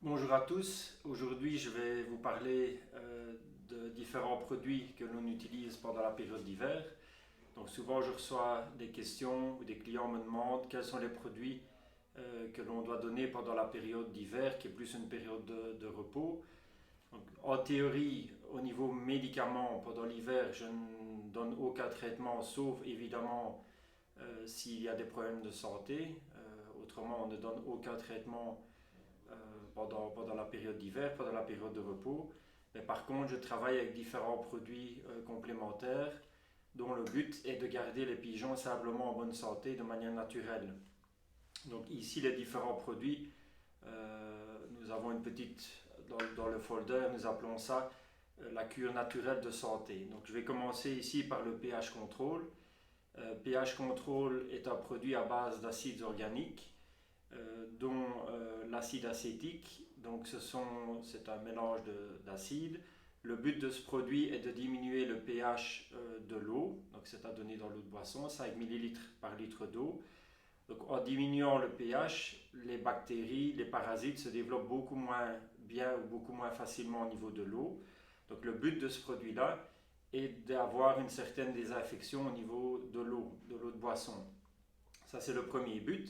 Bonjour à tous, aujourd'hui je vais vous parler de différents produits que l'on utilise pendant la période d'hiver. Donc souvent je reçois des questions où des clients me demandent quels sont les produits que l'on doit donner pendant la période d'hiver qui est plus une période de repos. Donc, en théorie, au niveau médicaments pendant l'hiver, je ne donne aucun traitement sauf évidemment s'il y a des problèmes de santé. Autrement on ne donne aucun traitement pendant la période d'hiver, pendant la période de repos. Mais par contre, je travaille avec différents produits complémentaires dont le but est de garder les pigeons simplement en bonne santé de manière naturelle. Donc ici, les différents produits, nous avons une petite, dans le folder, nous appelons ça la cure naturelle de santé. Donc je vais commencer ici par le pH Control. pH Control est un produit à base d'acides organiques dont l'acide acétique. Donc c'est un mélange d'acides. Le but de ce produit est de diminuer le pH de l'eau, donc c'est à donner dans l'eau de boisson, 5 millilitres par litre d'eau. Donc en diminuant le pH, les bactéries, les parasites se développent beaucoup moins bien ou beaucoup moins facilement au niveau de l'eau. Donc le but de ce produit-là est d'avoir une certaine désinfection au niveau de l'eau de boisson. Ça c'est le premier but,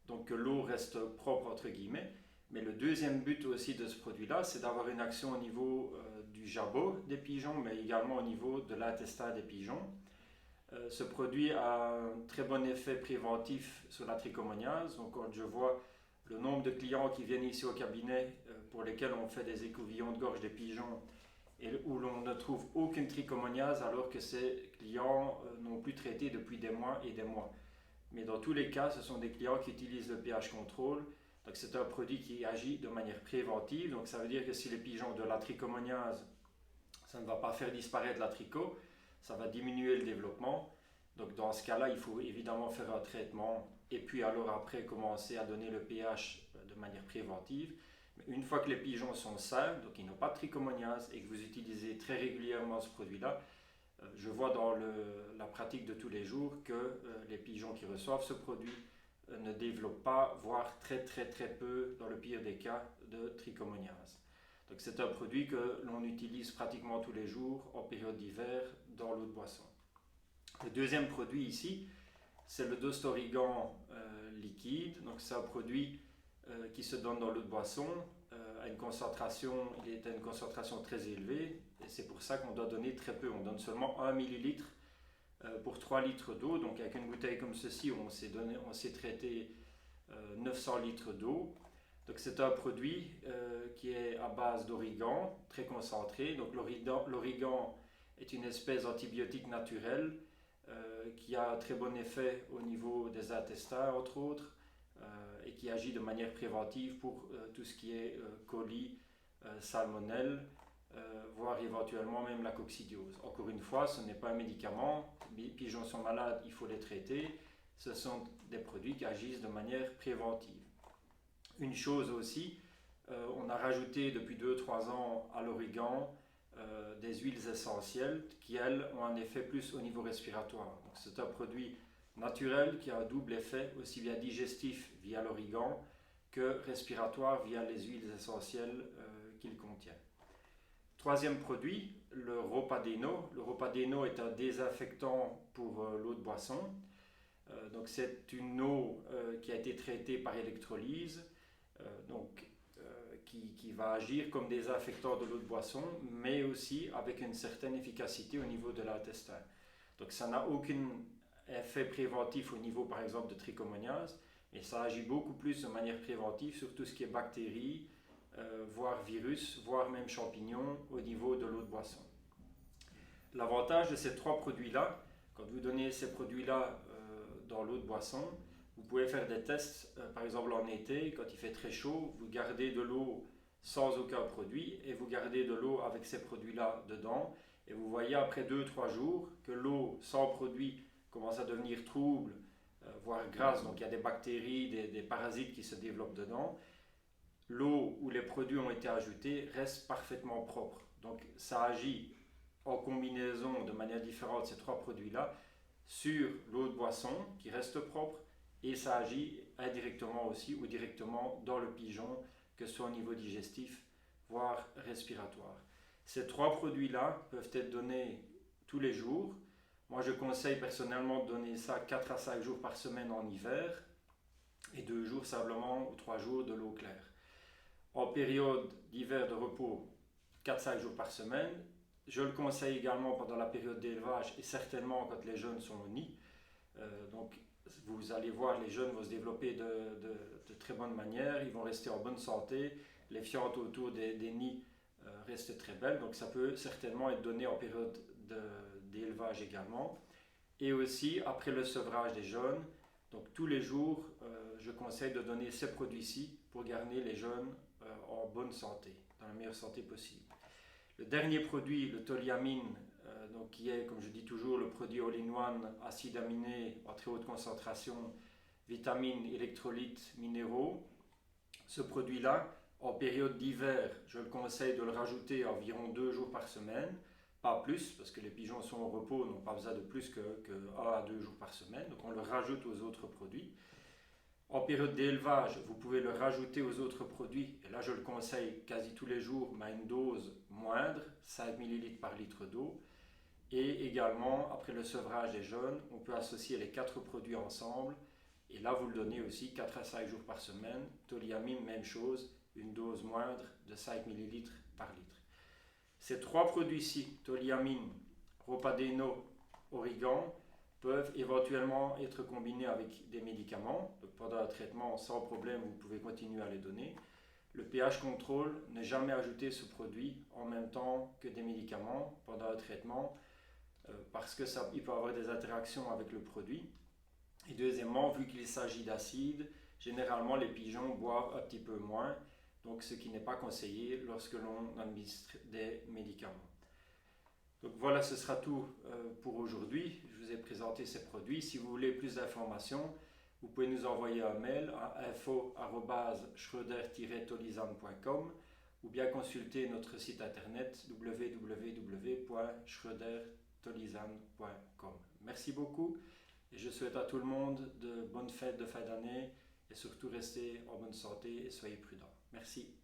donc que l'eau reste propre entre guillemets. Mais le deuxième but aussi de ce produit-là, c'est d'avoir une action au niveau du jabot des pigeons, mais également au niveau de l'intestin des pigeons. Ce produit a un très bon effet préventif sur la trichomoniase. Donc quand je vois le nombre de clients qui viennent ici au cabinet pour lesquels on fait des écouvillons de gorge des pigeons et où l'on ne trouve aucune trichomoniase alors que ces clients n'ont plus traité depuis des mois et des mois. Mais dans tous les cas, ce sont des clients qui utilisent le pH control. Donc c'est un produit qui agit de manière préventive. Donc ça veut dire que si les pigeons ont de la trichomoniase, ça ne va pas faire disparaître la tricho, ça va diminuer le développement. Donc dans ce cas-là, il faut évidemment faire un traitement et puis alors après commencer à donner le pH de manière préventive. Mais une fois que les pigeons sont sains, donc ils n'ont pas de trichomoniase et que vous utilisez très régulièrement ce produit-là, je vois dans la pratique de tous les jours que les pigeons qui reçoivent ce produit ne développent pas, voire très très très peu, dans le pire des cas, de trichomoniase. Donc c'est un produit que l'on utilise pratiquement tous les jours en période d'hiver dans l'eau de boisson. Le deuxième produit ici, c'est le Dostorigan liquide. Donc c'est un produit qui se donne dans l'eau de boisson à une concentration, il est à une concentration très élevée et c'est pour ça qu'on doit donner très peu. On donne seulement 1 millilitre pour 3 litres d'eau. Donc avec une bouteille comme ceci, on s'est traité 900 litres d'eau. Donc c'est un produit qui est à base d'origan, très concentré. Donc l'origan est une espèce d'antibiotique naturel qui a un très bon effet au niveau des intestins, entre autres, et qui agit de manière préventive pour tout ce qui est colis, salmonelle, voire éventuellement même la coccidiose. Encore une fois, ce n'est pas un médicament. Les pigeons sont malades, il faut les traiter. Ce sont des produits qui agissent de manière préventive. Une chose aussi, on a rajouté depuis 2-3 ans à l'origan des huiles essentielles qui, elles, ont un effet plus au niveau respiratoire. Donc, c'est un produit naturel qui a un double effet, aussi bien digestif via l'origan que respiratoire via les huiles essentielles qu'il contient. Troisième produit, le Ropadeno. Le Ropadeno est un désinfectant pour l'eau de boisson. Donc c'est une eau qui a été traitée par électrolyse, qui va agir comme désinfectant de l'eau de boisson, mais aussi avec une certaine efficacité au niveau de l'intestin. Donc ça n'a aucun effet préventif au niveau par exemple de trichomoniase, mais ça agit beaucoup plus de manière préventive sur tout ce qui est bactéries, voire virus, voire même champignons au niveau de l'eau de boisson. L'avantage de ces trois produits-là, quand vous donnez ces produits-là dans l'eau de boisson, vous pouvez faire des tests, par exemple en été, quand il fait très chaud, vous gardez de l'eau sans aucun produit et vous gardez de l'eau avec ces produits-là dedans et vous voyez après 2-3 jours que l'eau sans produit commence à devenir trouble, voire grasse, donc il y a des bactéries, des parasites qui se développent dedans. L'eau où les produits ont été ajoutés reste parfaitement propre. Donc ça agit en combinaison de manière différente ces trois produits-là sur l'eau de boisson qui reste propre et ça agit indirectement aussi ou directement dans le pigeon que ce soit au niveau digestif, voire respiratoire. Ces 3 produits-là peuvent être donnés tous les jours. Moi, je conseille personnellement de donner ça 4 à 5 jours par semaine en hiver et 2 jours simplement ou 3 jours de l'eau claire. En période d'hiver de repos, 4-5 jours par semaine. Je le conseille également pendant la période d'élevage et certainement quand les jeunes sont au nid. Donc vous allez voir, les jeunes vont se développer de très bonne manière, ils vont rester en bonne santé, les fientes autour des nids restent très belles, donc ça peut certainement être donné en période d'élevage également. Et aussi après le sevrage des jeunes, donc tous les jours, je conseille de donner ces produits-ci pour garder les jeunes en bonne santé, dans la meilleure santé possible. Le dernier produit, le toliamine, donc qui est, comme je dis toujours, le produit all-in-one, acides aminés à très haute concentration, vitamines, électrolytes, minéraux. Ce produit-là, en période d'hiver, je le conseille de le rajouter environ 2 jours par semaine, pas plus, parce que les pigeons sont au repos, n'ont pas besoin de plus que 1 à 2 jours par semaine, donc on le rajoute aux autres produits. En période d'élevage, vous pouvez le rajouter aux autres produits, et là je le conseille quasi tous les jours, mais à une dose moindre, 5 ml par litre d'eau. Et également, après le sevrage des jeunes, on peut associer les 4 produits ensemble, et là vous le donnez aussi 4 à 5 jours par semaine. Toliamine, même chose, une dose moindre de 5 ml par litre. Ces 3 produits-ci, toliamine, Ropadeno, Origan, peuvent éventuellement être combinés avec des médicaments. Donc pendant un traitement, sans problème, vous pouvez continuer à les donner. Le pH contrôle, ne jamais ajouter ce produit en même temps que des médicaments pendant un traitement parce qu'il peut avoir des interactions avec le produit. Et deuxièmement, vu qu'il s'agit d'acide, généralement les pigeons boivent un petit peu moins, donc ce qui n'est pas conseillé lorsque l'on administre des médicaments. Donc voilà, ce sera tout pour aujourd'hui. Je vous ai présenté ces produits. Si vous voulez plus d'informations, vous pouvez nous envoyer un mail à info@schröder-tolisan.com ou bien consulter notre site internet www.schröder-tolisan.com. Merci beaucoup et je souhaite à tout le monde de bonnes fêtes de fin d'année et surtout restez en bonne santé et soyez prudents. Merci.